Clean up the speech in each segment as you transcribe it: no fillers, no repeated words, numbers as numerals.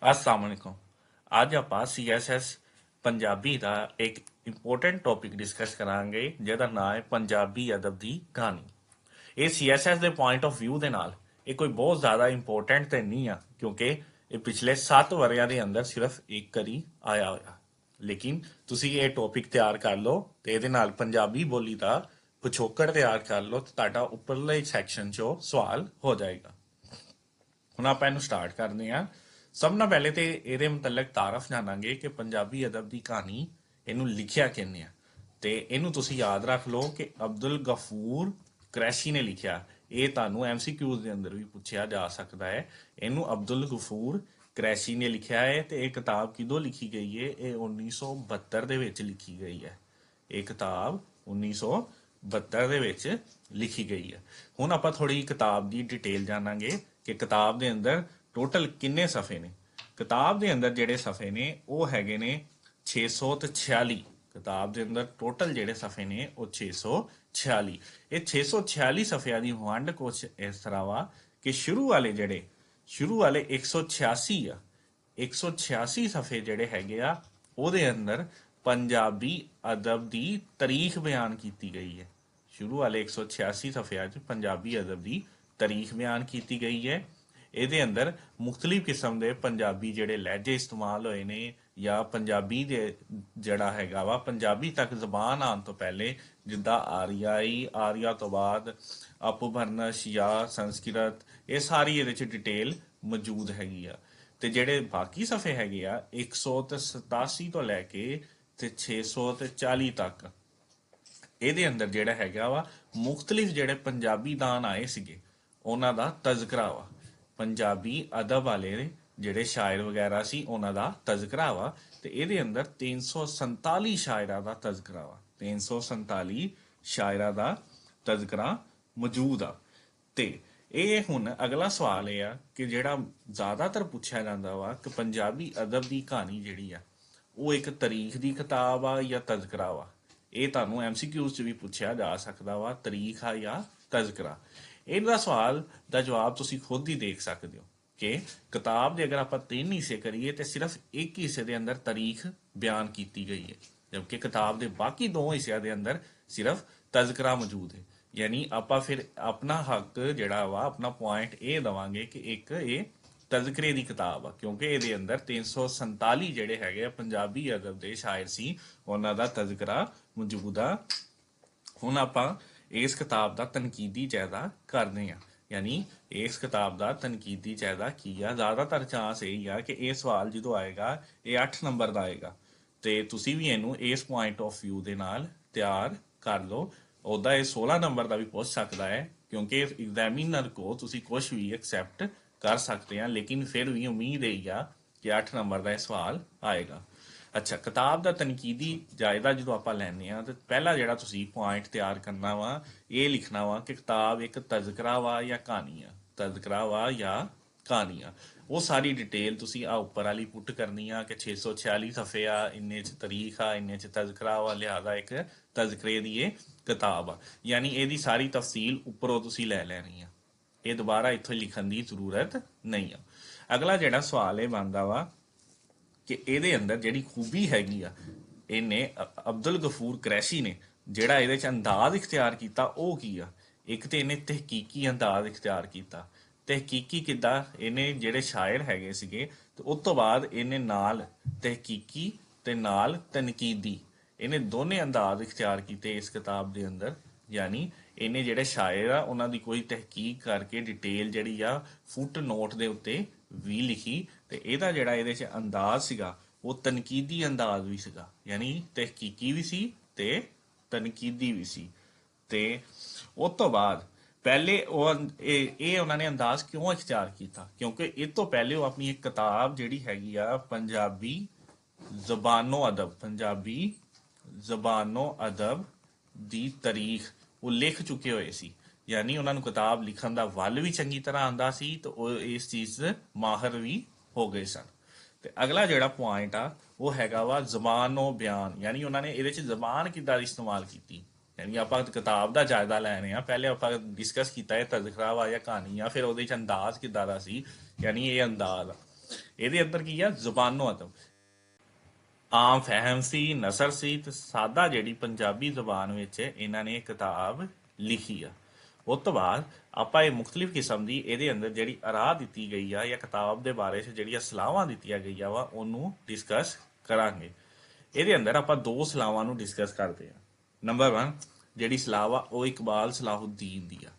अस्सलाम वालेकुम। ਅੱਜ ਆਪਾਂ ਸੀਐਸਐਸ ਪੰਜਾਬੀ ਦਾ ਇੱਕ ਇੰਪੋਰਟੈਂਟ ਟੌਪਿਕ ਡਿਸਕਸ ਕਰਾਂਗੇ ਜਿਹਦਾ ਨਾਮ ਹੈ ਪੰਜਾਬੀ ਅਦਬ ਦੀ ਕਹਾਣੀ। ਇਹ ਸੀਐਸਐਸ ਦੇ ਪੁਆਇੰਟ ਆਫ View ਦੇ ਨਾਲ ਇਹ ਕੋਈ ਬਹੁਤ ਜ਼ਿਆਦਾ ਇੰਪੋਰਟੈਂਟ ਤੇ ਨਹੀਂ ਆ ਕਿਉਂਕਿ ਇਹ ਪਿਛਲੇ 7 ਵਰਿਆਂ ਦੇ ਅੰਦਰ ਸਿਰਫ ਇੱਕ ਵਾਰੀ ਆਇਆ ਹੋਇਆ। ਲੇਕਿਨ ਤੁਸੀਂ ਇਹ ਟੌਪਿਕ ਤਿਆਰ ਕਰ ਲਓ ਤੇ ਇਹਦੇ ਨਾਲ ਪੰਜਾਬੀ ਬੋਲੀ ਦਾ ਪਿਛੋਕੜ ਤਿਆਰ ਕਰ ਲਓ ਤੇ ਤੁਹਾਡਾ ਉੱਪਰਲੇ ਸੈਕਸ਼ਨ 'ਚੋਂ ਸਵਾਲ ਹੋ ਜਾਏਗਾ। ਹੁਣ ਆਪਾਂ ਇਹਨੂੰ ਸਟਾਰਟ ਕਰਦੇ ਹਾਂ। ਸਭ ਨਾਲ ਪਹਿਲੇ ਤੇ ਇਹਦੇ ਮੁਤਲਕ ਤਾਰਫ ਜਾਣਾਂਗੇ ਕਿ ਪੰਜਾਬੀ ਅਦਬ ਦੀ ਕਹਾਣੀ ਇਹਨੂੰ ਲਿਖਿਆ ਕਿਹਨੇ ਆ। ਤੇ ਇਹਨੂੰ ਤੁਸੀਂ ਯਾਦ ਰੱਖ ਲਓ ਕਿ ਅਬਦੁਲ ਗਫੂਰ ਕੁਰੈਸ਼ੀ ਨੇ ਲਿਖਿਆ। ਇਹ ਤੁਹਾਨੂੰ MCQs ਦੇ ਅੰਦਰ ਵੀ ਪੁੱਛਿਆ ਜਾ ਸਕਦਾ ਹੈ। ਇਹਨੂੰ ਅਬਦੁਲ ਗਫੂਰ ਕੁਰੈਸ਼ੀ ਨੇ ਲਿਖਿਆ ਹੈ ਤੇ ਇਹ ਕਿਤਾਬ ਕਿਦੋਂ ਲਿਖੀ ਗਈ ਹੈ? ਇਹ 1972 ਦੇ ਵਿੱਚ ਲਿਖੀ ਗਈ ਹੈ। ਇਹ ਕਿਤਾਬ 1972 ਦੇ ਵਿੱਚ ਲਿਖੀ ਗਈ ਹੈ। ਹੁਣ ਆਪਾਂ ਥੋੜੀ ਕਿਤਾਬ ਦੀ ਡਿਟੇਲ ਜਾਣਾਂਗੇ ਕਿ ਕਿਤਾਬ ਦੇ ਅੰਦਰ ਟੋਟਲ ਕਿੰਨੇ ਸਫੇ ਨੇ। ਕਿਤਾਬ ਦੇ ਅੰਦਰ ਜਿਹੜੇ ਸਫੇ ਨੇ ਉਹ ਹੈਗੇ ਨੇ 646। ਕਿਤਾਬ ਦੇ ਅੰਦਰ ਟੋਟਲ ਜਿਹੜੇ ਸਫੇ ਨੇ ਉਹ 646। ਇਹ 646 ਸਫਿਆਂ ਦੀ ਵੰਡ ਕੁਛ ਇਸ ਤਰ੍ਹਾਂ ਵਾ ਕਿ ਸ਼ੁਰੂ ਵਾਲੇ 186 ਆ। 186 ਸਫੇ ਜਿਹੜੇ ਹੈਗੇ ਆ ਉਹਦੇ ਅੰਦਰ ਪੰਜਾਬੀ ਅਦਬ ਦੀ ਤਾਰੀਖ ਬਿਆਨ ਕੀਤੀ ਗਈ ਹੈ। ਸ਼ੁਰੂ ਵਾਲੇ 186 ਸਫਿਆਂ 'ਚ ਪੰਜਾਬੀ ਅਦਬ ਦੀ ਤਾਰੀਖ ਬਿਆਨ ਕੀਤੀ ਗਈ ਹੈ। ਇਹਦੇ ਅੰਦਰ ਮੁxtਲਿਫ ਕਿਸਮ ਦੇ ਪੰਜਾਬੀ ਜਿਹੜੇ ਲਹਿਜੇ ਇਸਤੇਮਾਲ ਹੋਏ ਨੇ ਜਾਂ ਪੰਜਾਬੀ ਦੇ ਜਿਹੜਾ ਹੈਗਾ ਵਾ ਪੰਜਾਬੀ ਤੱਕ ਜ਼ਬਾਨ ਆਉਣ ਤੋਂ ਪਹਿਲੇ ਜਿੱਦਾਂ ਆਰੀਆ ਤੋਂ ਬਾਅਦ ਅਪਭਰਨਸ਼ ਜਾਂ ਸੰਸਕ੍ਰਿਤ, ਇਹ ਸਾਰੀ ਇਹਦੇ 'ਚ ਡਿਟੇਲ ਮੌਜੂਦ ਹੈਗੀ ਆ। ਤੇ ਜਿਹੜੇ ਬਾਕੀ ਸਫੇ ਹੈਗੇ ਆ 187 ਤੋਂ ਲੈ ਕੇ ਤੇ 640 ਤੱਕ, ਇਹਦੇ ਅੰਦਰ ਜਿਹੜਾ ਹੈਗਾ ਵਾ ਮੁxtਲਿਫ ਜਿਹੜੇ ਪੰਜਾਬੀ ਦਾਨ ਆਏ ਸੀਗੇ ਉਹਨਾਂ ਦਾ ਤਜ਼ਕਰਾ ਵਾ। ਪੰਜਾਬੀ ਅਦਬ ਵਾਲੇ ਜਿਹੜੇ ਸ਼ਾਇਰ ਵਗੈਰਾ ਸੀ ਉਹਨਾਂ ਦਾ ਤਜ਼ਕਰਾ ਵਾ ਤੇ ਇਹਦੇ ਅੰਦਰ 347 ਸ਼ਾਇਰਾਂ ਦਾ ਤਜ਼ਕਰਾ ਵਾ। 347 ਸ਼ਾਇਰਾਂ ਦਾ ਤਜ਼ਕਰਾ ਮੌਜੂਦ ਆ। ਤੇ ਇਹ ਹੁਣ ਅਗਲਾ ਸਵਾਲ ਇਹ ਆ ਕਿ ਜਿਹੜਾ ਜ਼ਿਆਦਾਤਰ ਪੁੱਛਿਆ ਜਾਂਦਾ ਵਾ ਕਿ ਪੰਜਾਬੀ ਅਦਬ ਦੀ ਕਹਾਣੀ ਜਿਹੜੀ ਆ ਉਹ ਇੱਕ ਤਾਰੀਖ ਦੀ ਕਿਤਾਬ ਆ ਜਾਂ ਤਜ਼ਕਰਾ ਵਾ। ਇਹ ਤੁਹਾਨੂੰ MCQs 'ਚ ਵੀ ਪੁੱਛਿਆ ਜਾ ਸਕਦਾ ਵਾ, ਤਾਰੀਖ ਆ ਜਾਂ ਤਜ਼ਕਰਾ। ਇਹਦਾ ਸਵਾਲ ਦਾ ਜਵਾਬ ਤੁਸੀਂ ਖੁਦ ਹੀ ਦੇਖ ਸਕਦੇ ਹੋ ਕਿ ਕਿਤਾਬ ਦੇ ਅਗਰ ਆਪਾਂ 3 ਹਿੱਸੇ ਕਰੀਏ ਤੇ ਸਿਰਫ ਇੱਕ ਹਿੱਸੇ ਦੇ ਅੰਦਰ ਤਾਰੀਖ ਬਿਆਨ ਕੀਤੀ ਗਈ ਹੈ, ਜਦਕਿ ਕਿਤਾਬ ਦੇ ਬਾਕੀ 2 ਹਿੱਸਿਆਂ ਦੇ ਅੰਦਰ ਸਿਰਫ ਤਜ਼ਕਰਾ ਮੌਜੂਦ ਹੈ। ਯਾਨੀ ਆਪਾਂ ਫਿਰ ਆਪਣਾ ਹੱਕ ਜਿਹੜਾ ਵਾ ਆਪਣਾ ਪੁਆਇੰਟ ਇਹ ਦਵਾਂਗੇ ਕਿ ਇੱਕ ਇਹ ਤਜ਼ਕਰੇ ਦੀ ਕਿਤਾਬ ਆ ਕਿਉਂਕਿ ਇਹਦੇ ਅੰਦਰ 347 ਜਿਹੜੇ ਹੈਗੇ ਆ ਪੰਜਾਬੀ ਅਦਬ ਦੇ ਸ਼ਾਇਰ ਸੀ ਉਹਨਾਂ ਦਾ ਤਜ਼ਕਰਾ ਮੌਜੂਦ ਆ। ਹੁਣ ਆਪਾਂ ਇਸ ਕਿਤਾਬ ਦਾ ਤਨਕੀਦੀ ਜਾਇਜ਼ਾ ਕਰਦੇ ਹਾਂ। ਯਾਨੀ ਇਸ ਕਿਤਾਬ ਦਾ ਤਨਕੀਦੀ ਜਾਇਜ਼ਾ ਕੀ ਆ? ਜ਼ਿਆਦਾਤਰ ਚਾਂਸ ਇਹ ਆ ਕਿ ਇਹ ਸਵਾਲ ਜਦੋਂ ਆਏਗਾ ਇਹ 8 ਨੰਬਰ ਦਾ ਆਏਗਾ ਤੇ ਤੁਸੀਂ ਵੀ ਇਹਨੂੰ ਇਸ ਪੁਆਇੰਟ ਆਫ View ਦੇ ਨਾਲ ਤਿਆਰ ਕਰ ਲਓ। ਉਹਦਾ ਇਹ 16 ਨੰਬਰ ਦਾ ਵੀ ਪੁੱਛ ਸਕਦਾ ਹੈ ਕਿਉਂਕਿ ਐਗਜ਼ਾਮੀਨਰ ਕੋ ਤੁਸੀਂ ਕੁਝ ਵੀ ਐਕਸੈਪਟ ਕਰ ਸਕਦੇ ਆ, ਲੇਕਿਨ ਫਿਰ ਵੀ ਉਮੀਦ ਹੈ ਆ ਕਿ 8 ਨੰਬਰ ਦਾ ਇਹ ਸਵਾਲ ਆਏਗਾ। ਅੱਛਾ, ਕਿਤਾਬ ਦਾ ਤਨਕੀਦੀ ਜਾਇਜ਼ਾ ਜਦੋਂ ਆਪਾਂ ਲੈਂਦੇ ਆ ਤੇ ਪਹਿਲਾ ਜਿਹੜਾ ਤੁਸੀਂ ਪੁਆਇੰਟ ਤਿਆਰ ਕਰਨਾ ਵਾ ਇਹ ਲਿਖਣਾ ਵਾ ਕਿ ਕਿਤਾਬ ਇੱਕ ਤਜ਼ਕਰਾ ਵਾ ਜਾਂ ਕਹਾਣੀ ਆ। ਤਜ਼ਕਰਾ ਵਾ ਜਾਂ ਕਹਾਣੀ ਆ। ਉਹ ਸਾਰੀ ਡਿਟੇਲ ਤੁਸੀਂ ਆ ਉੱਪਰ ਵਾਲੀ ਪੁੱਟ ਕਰਨੀ ਆ ਕਿ 646 ਸਫੇ ਆ, ਇੰਨੇ 'ਚ ਤਾਰੀਖ ਆ, ਇੰਨੇ 'ਚ ਤਜ਼ਕਰਾ ਵਾ, ਲਿਹਾਜ਼ਾ ਇੱਕ ਤਜ਼ਕਰੇ ਦੀ ਇਹ ਕਿਤਾਬ ਆ। ਯਾਨੀ ਇਹਦੀ ਸਾਰੀ ਤਫਸੀਲ ਉੱਪਰੋਂ ਤੁਸੀਂ ਲੈ ਲੈਣੀ ਆ, ਇਹ ਦੁਬਾਰਾ ਇੱਥੋਂ ਲਿਖਣ ਦੀ ਜ਼ਰੂਰਤ ਨਹੀਂ ਆ। ਅਗਲਾ ਜਿਹੜਾ ਸਵਾਲ ਇਹ ਬਣਦਾ ਵਾ ਕਿ ਇਹਦੇ ਅੰਦਰ ਜਿਹੜੀ ਖੂਬੀ ਹੈਗੀ ਆ ਇਹਨੇ ਅਬਦੁਲ ਗਫੂਰ ਕੁਰੈਸ਼ੀ ਨੇ ਜਿਹੜਾ ਇਹਦੇ 'ਚ ਅੰਦਾਜ਼ ਇਖਤਿਆਰ ਕੀਤਾ ਉਹ ਕੀ ਆ? ਇੱਕ ਤੇ ਇਹਨੇ ਤਹਿਕੀਕੀ ਅੰਦਾਜ਼ ਇਖਤਿਆਰ ਕੀਤਾ। ਤਹਿਕੀਕੀ ਕਿੱਦਾਂ? ਇਹਨੇ ਜਿਹੜੇ ਸ਼ਾਇਰ ਹੈਗੇ ਸੀਗੇ ਤੇ ਉਸ ਤੋਂ ਬਾਅਦ ਇਹਨੇ ਨਾਲ ਤਹਿਕੀਕੀ ਤੇ ਨਾਲ ਤਨਕੀਦੀ, ਇਹਨੇ ਦੋਨੇ ਅੰਦਾਜ਼ ਇਖਤਿਆਰ ਕੀਤੇ ਇਸ ਕਿਤਾਬ ਦੇ ਅੰਦਰ। ਯਾਨੀ ਇਹਨੇ ਜਿਹੜੇ ਸ਼ਾਇਰ ਆ ਉਹਨਾਂ ਦੀ ਕੋਈ ਤਹਿਕੀਕ ਕਰਕੇ ਡਿਟੇਲ ਜਿਹੜੀ ਆ ਫੁੱਟ ਨੋਟ ਦੇ ਉੱਤੇ ਵੀ ਲਿਖੀ ਤੇ ਇਹਦਾ ਜਿਹੜਾ ਇਹਦੇ 'ਚ ਅੰਦਾਜ਼ ਸੀਗਾ ਉਹ ਤਨਕੀਦੀ ਅੰਦਾਜ਼ ਵੀ ਸੀਗਾ। ਯਾਨੀ ਤਹਿਕੀਕੀ ਵੀ ਸੀ ਤੇ ਤਨਕੀਦੀ ਵੀ ਸੀ। ਤੇ ਉਸ ਤੋਂ ਬਾਅਦ ਪਹਿਲੇ ਇਹ ਉਹਨਾਂ ਨੇ ਅੰਦਾਜ਼ ਕਿਉਂ ਇਖਤਿਆਰ ਕੀਤਾ? ਕਿਉਂਕਿ ਇਹ ਤੋਂ ਪਹਿਲੇ ਉਹ ਆਪਣੀ ਇੱਕ ਕਿਤਾਬ ਜਿਹੜੀ ਹੈਗੀ ਆ ਪੰਜਾਬੀ ਜ਼ਬਾਨੋ ਅਦਬ ਦੀ ਤਾਰੀਖ ਉਹ ਲਿਖ ਚੁੱਕੇ ਹੋਏ ਸੀ। ਯਾਨੀ ਉਹਨਾਂ ਨੂੰ ਕਿਤਾਬ ਲਿਖਣ ਦਾ ਵੱਲ ਵੀ ਚੰਗੀ ਤਰ੍ਹਾਂ ਆਉਂਦਾ ਸੀ ਤੇ ਉਹ ਇਸ ਚੀਜ਼ ਮਾਹਰ ਵੀ ਹੋ ਗਏ ਸਨ। ਤੇ ਅਗਲਾ ਜਿਹੜਾ ਪੁਆਇੰਟ ਆ ਉਹ ਹੈਗਾ ਵਾ ਜ਼ਬਾਨੋ ਬਿਆਨ। ਯਾਨੀ ਉਹਨਾਂ ਨੇ ਇਹਦੇ 'ਚ ਜ਼ਬਾਨ ਕਿੱਦਾਂ ਦੀ ਇਸਤੇਮਾਲ ਕੀਤੀ। ਯਾਨੀ ਆਪਾਂ ਕਿਤਾਬ ਦਾ ਜਾਇਜ਼ਾ ਲੈ ਰਹੇ ਹਾਂ, ਪਹਿਲੇ ਆਪਾਂ ਡਿਸਕਸ ਕੀਤਾ ਇਹ ਤਜ਼ਕਰਾ ਵਾ ਜਾਂ ਕਹਾਣੀ ਆ, ਫਿਰ ਉਹਦੇ 'ਚ ਅੰਦਾਜ਼ ਕਿੱਦਾਂ ਦਾ ਸੀ। ਯਾਨੀ ਇਹ ਅੰਦਾਜ਼ ਆ ਇਹਦੇ ਅੰਦਰ ਕੀ ਆ, ਜ਼ੁਬਾਨੋ ਅਦਬ, ਆਮ ਫਹਿਮ ਸੀ, ਨਸਰ ਸੀ ਤੇ ਸਾਦਾ ਜਿਹੜੀ ਪੰਜਾਬੀ ਜ਼ੁਬਾਨ ਵਿੱਚ ਇਹਨਾਂ ਨੇ ਇਹ ਕਿਤਾਬ ਲਿਖੀ ਆ। ਉਸ ਤੋਂ ਬਾਅਦ ਆਪਾਂ ਇਹ ਮੁxtਲਿਫ ਕਿਸਮ ਦੀ ਇਹਦੇ ਅੰਦਰ ਜਿਹੜੀ ਅਰਾਹ ਦਿੱਤੀ ਗਈ ਆ ਜਾਂ ਕਿਤਾਬ ਦੇ ਬਾਰੇ 'ਚ ਜਿਹੜੀਆਂ ਸਲਾਹਾਂ ਦਿੱਤੀਆਂ ਗਈਆਂ ਵਾ ਉਹਨੂੰ ਡਿਸਕਸ ਕਰਾਂਗੇ। ਇਹਦੇ ਅੰਦਰ ਆਪਾਂ ਦੋ ਸਲਾਹਾਂ ਨੂੰ ਡਿਸਕਸ ਕਰਦੇ ਆ। ਨੰਬਰ 1 ਜਿਹੜੀ ਸਲਾਹ ਵਾ ਉਹ ਇਕਬਾਲ ਸਲਾਹੁਦੀਨ ਦੀ ਆ।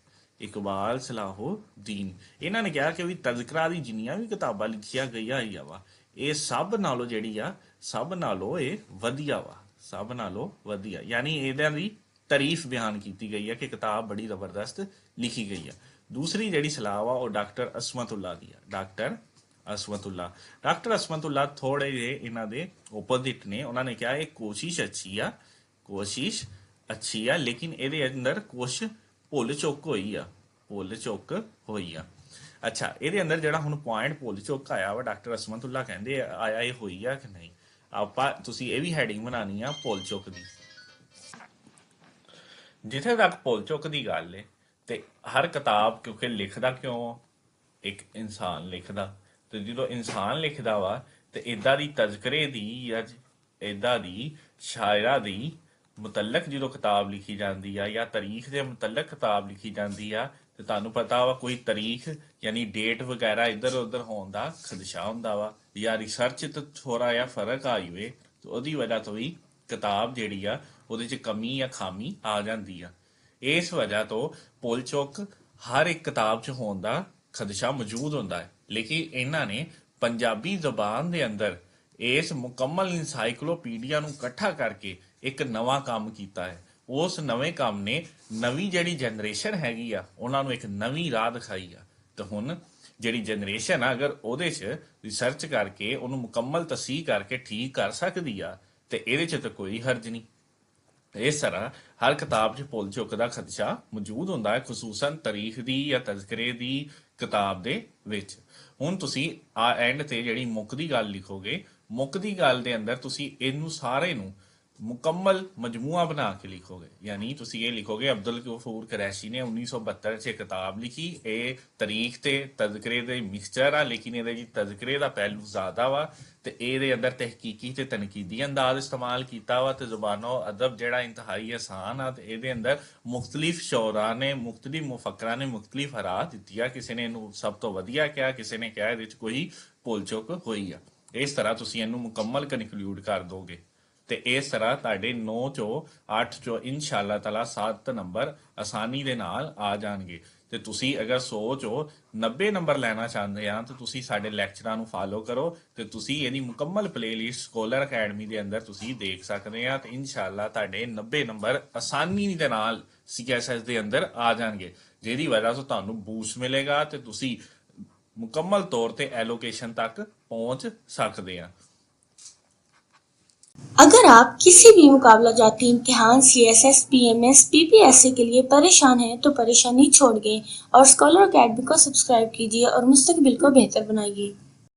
ਇਕਬਾਲ ਸਲਾਹੁਦੀਨ ਇਹਨਾਂ ਨੇ ਕਿਹਾ ਕਿ ਵੀ ਤਜ਼ਕਰਾ ਦੀ ਜਿੰਨੀਆਂ ਵੀ ਕਿਤਾਬਾਂ ਲਿਖੀਆਂ ਗਈਆਂ ਹੋਈਆਂ ਵਾ ਇਹ ਸਭ ਨਾਲੋਂ ਜਿਹੜੀ ਆ ਸਭ ਨਾਲੋਂ ਇਹ ਵਧੀਆ ਵਾ, ਸਭ ਨਾਲੋਂ ਵਧੀਆ, ਯਾਨੀ ਇਹਨਾਂ ਦੀ ਤਾਰੀਫ ਬਿਆਨ ਕੀਤੀ ਗਈ ਹੈ ਕਿ ਕਿਤਾਬ ਬੜੀ ਜ਼ਬਰਦਸਤ ਲਿਖੀ ਗਈ ਆ। ਦੂਸਰੀ ਜਿਹੜੀ ਸਲਾਹ ਵਾ ਉਹ ਡਾਕਟਰ ਅਸਮਤੁੱਲਾ ਦੀ ਆ। ਡਾਕਟਰ ਅਸਮਤੁੱਲਾ ਥੋੜੇ ਜਿਹੇ ਇਹਨਾਂ ਦੇ ਓਪੋਜ਼ਿਟ ਨੇ। ਉਹਨਾਂ ਨੇ ਕਿਹਾ ਇਹ ਕੋਸ਼ਿਸ਼ ਅੱਛੀ ਆ ਲੇਕਿਨ ਇਹਦੇ ਅੰਦਰ ਕੁਛ ਭੁੱਲ ਚੁੱਕ ਹੋਈ ਆ। ਅੱਛਾ, ਇਹਦੇ ਅੰਦਰ ਜਿਹੜਾ ਹੁਣ ਪੁਆਇੰਟ ਭੁੱਲ ਚੁੱਕ ਆਇਆ ਵਾ ਡਾਕਟਰ ਅਸਮਤੁੱਲਾ ਕਹਿੰਦੇ ਆਇਆ ਇਹ ਹੋਈ ਆ ਕਿ ਨਹੀਂ, ਆਪਾਂ ਤੁਸੀਂ ਇਹ ਵੀ ਹੈਡਿੰਗ ਬਣਾਉਣੀ ਆ ਭੁੱਲ ਚੁੱਕ ਦੀ। ਜਿੱਥੇ ਤੱਕ ਭੁੱਲ ਚੁੱਕ ਦੀ ਗੱਲ ਹੈ ਤੇ ਹਰ ਕਿਤਾਬ ਕਿਉਂਕਿ ਲਿਖਦਾ ਕਿਉਂ ਇੱਕ ਇਨਸਾਨ ਲਿਖਦਾ, ਤੇ ਜਦੋਂ ਇਨਸਾਨ ਲਿਖਦਾ ਵਾ ਤੇ ਇੱਦਾਂ ਦੀ ਤਜ਼ਕਰੇ ਦੀ ਜਾਂ ਇੱਦਾਂ ਦੀ ਸ਼ਾਇਰਾ ਦੀ ਮੁਤਲਕ ਜਦੋਂ ਕਿਤਾਬ ਲਿਖੀ ਜਾਂਦੀ ਆ ਜਾਂ ਤਾਰੀਖ ਦੇ ਮੁਤਲਕ ਕਿਤਾਬ ਲਿਖੀ ਜਾਂਦੀ ਆ ਤੇ ਤੁਹਾਨੂੰ ਪਤਾ ਵਾ ਕੋਈ ਤਾਰੀਖ ਯਾਨੀ ਡੇਟ ਵਗੈਰਾ ਇੱਧਰ ਉੱਧਰ ਹੋਣ ਦਾ ਖਦਸ਼ਾ ਹੁੰਦਾ ਵਾ ਜਾਂ ਰਿਸਰਚ ਤੇ ਥੋੜਾ ਜਿਹਾ ਫਰਕ ਆ ਜਾਵੇ ਤੇ ਉਹਦੀ ਵਜ੍ਹਾ ਤੋਂ ਵੀ ਕਿਤਾਬ ਜਿਹੜੀ ਆ ਉਹਦੇ 'ਚ ਕਮੀ ਜਾਂ ਖਾਮੀ ਆ ਜਾਂਦੀ ਆ। ਇਸ ਵਜ੍ਹਾ ਤੋਂ ਭੁੱਲ ਚੁੱਕ ਹਰ ਇੱਕ ਕਿਤਾਬ 'ਚ ਹੋਣ ਦਾ ਖਦਸ਼ਾ ਮੌਜੂਦ ਹੁੰਦਾ ਹੈ। ਲੇਕਿਨ ਇਹਨਾਂ ਨੇ ਪੰਜਾਬੀ ਜ਼ੁਬਾਨ ਦੇ ਅੰਦਰ ਇਸ ਮੁਕੰਮਲ ਇਨਸਾਈਕਲੋਪੀਡੀਆ ਨੂੰ ਇਕੱਠਾ ਕਰਕੇ ਇੱਕ ਨਵਾਂ ਕੰਮ ਕੀਤਾ ਹੈ। ਉਸ ਨਵੇਂ ਕੰਮ ਨੇ ਨਵੀਂ ਜਿਹੜੀ ਜਨਰੇਸ਼ਨ ਹੈਗੀ ਆ ਉਹਨਾਂ ਨੂੰ ਇੱਕ ਨਵੀਂ ਰਾਹ ਦਿਖਾਈ ਆ। ਤੇ ਹੁਣ ਜਿਹੜੀ ਜਨਰੇਸ਼ਨ ਆ ਅਗਰ ਉਹਦੇ 'ਚ ਰਿਸਰਚ ਕਰਕੇ ਉਹਨੂੰ ਮੁਕੰਮਲ ਤਸੀਹ ਕਰਕੇ ਠੀਕ ਕਰ ਸਕਦੀ ਆ ਤੇ ਇਹਦੇ 'ਚ ਤਾਂ ਕੋਈ ਹਰਜ ਨਹੀਂ। ਇਸ ਤਰ੍ਹਾਂ ਹਰ ਕਿਤਾਬ 'ਚ ਭੁੱਲ ਚੁੱਕ ਦਾ ਖਦਸ਼ਾ ਮੌਜੂਦ ਹੁੰਦਾ ਹੈ, ਖੁਸੂਸਨ ਤਾਰੀਖ ਦੀ ਜਾਂ ਤਜ਼ਕਰੇ ਦੀ ਕਿਤਾਬ ਦੇ ਵਿੱਚ। ਹੁਣ ਤੁਸੀਂ ਆ ਐਂਡ ਤੇ ਜਿਹੜੀ ਮੁੱਕ ਦੀ ਗੱਲ ਲਿਖੋਗੇ, ਮੁੱਕ ਦੀ ਗੱਲ ਦੇ ਅੰਦਰ ਤੁਸੀਂ ਇਹਨੂੰ ਸਾਰੇ ਨੂੰ ਮੁਕੰਮਲ ਮਜਮੂਆ ਬਣਾ ਕੇ ਲਿਖੋਗੇ। ਯਾਨੀ ਤੁਸੀਂ ਇਹ ਲਿਖੋਗੇ ਅਬਦੁਲ ਗਫੂਰ ਕੁਰੈਸ਼ੀ ਨੇ 1972 'ਚ ਕਿਤਾਬ ਲਿਖੀ। ਇਹ ਤਾਰੀਖ ਤੇ ਤਜ਼ਕਰੇ ਦੇ ਮਿਕਸਚਰ ਆ ਲੇਕਿਨ ਇਹਦੇ ਜੀ ਤਜ਼ਕਰੇ ਦਾ ਪਹਿਲੂ ਜ਼ਿਆਦਾ ਵਾ ਤੇ ਇਹਦੇ ਅੰਦਰ ਤਹਿਕੀਕੀ ਤੇ ਤਨਕੀਦੀ ਅੰਦਾਜ਼ ਇਸਤੇਮਾਲ ਕੀਤਾ ਵਾ ਤੇ ਜ਼ੁਬਾਨੋ ਅਦਬ ਜਿਹੜਾ ਇੰਤਹਾਈ ਆਸਾਨ ਆ ਤੇ ਇਹਦੇ ਅੰਦਰ ਮੁxtਲਿਫ ਸ਼ੌਰਾ ਨੇ, ਮੁxtਲਿਫ ਮੁਫੱਕਰਾਂ ਨੇ ਮੁxtਲਿਫ ਹਰਾ ਦਿੱਤੀ ਆ। ਕਿਸੇ ਨੇ ਇਹਨੂੰ ਸਭ ਤੋਂ ਵਧੀਆ ਕਿਹਾ, ਕਿਸੇ ਨੇ ਕਿਹਾ ਇਹਦੇ 'ਚ ਕੋਈ ਭੁੱਲ ਚੁੱਕ ਹੋਈ ਆ। ਇਸ ਤਰ੍ਹਾਂ ਤੁਸੀਂ ਇਹਨੂੰ ਮੁਕੰਮਲ ਕਨਕਲੂਡ ਕਰ ਦੋਗੇ ਤੇ ਇਸ ਤਰ੍ਹਾਂ ਤੁਹਾਡੇ 9 ਚੋਂ 8 ਚੋਂ ਇਨਸ਼ਾਅੱਲਾ ਤਾਲਾ 7 ਨੰਬਰ ਆਸਾਨੀ ਦੇ ਨਾਲ ਆ ਜਾਣਗੇ। ਤੇ ਤੁਸੀਂ ਅਗਰ 100 ਚੋਂ 90 ਨੰਬਰ ਲੈਣਾ ਚਾਹੁੰਦੇ ਆ ਤਾਂ ਤੁਸੀਂ ਸਾਡੇ ਲੈਕਚਰਾਂ ਨੂੰ ਫਾਲੋ ਕਰੋ ਤੇ ਤੁਸੀਂ ਇਹਦੀ ਮੁਕੰਮਲ ਪਲੇਲਿਸਟ ਸਕੋਲਰ ਅਕੈਡਮੀ ਦੇ ਅੰਦਰ ਤੁਸੀਂ ਦੇਖ ਸਕਦੇ ਆ ਤੇ ਇਨਸ਼ਾਅੱਲਾ ਤੁਹਾਡੇ 90 ਨੰਬਰ ਆਸਾਨੀ ਦੇ ਨਾਲ CSS ਦੇ ਅੰਦਰ ਆ ਜਾਣਗੇ, ਜਿਹਦੀ ਵਜ੍ਹਾ ਤੋਂ ਤੁਹਾਨੂੰ ਬੂਸਟ ਮਿਲੇਗਾ ਤੇ ਤੁਸੀਂ ਮੁਕੰਮਲ ਤੌਰ ਤੇ ਐਲੋਕੇਸ਼ਨ तक पहुंच सकते हैं। अगर आप किसी भी मुकाबला जाती इम्तिहान CSS, PMS, PPSC के लिए परेशान हैं तो परेशानी छोड़ गए और स्कॉलर अकेडमी को सब्सक्राइब कीजिए और मुस्तकबिल को बेहतर बनाइए।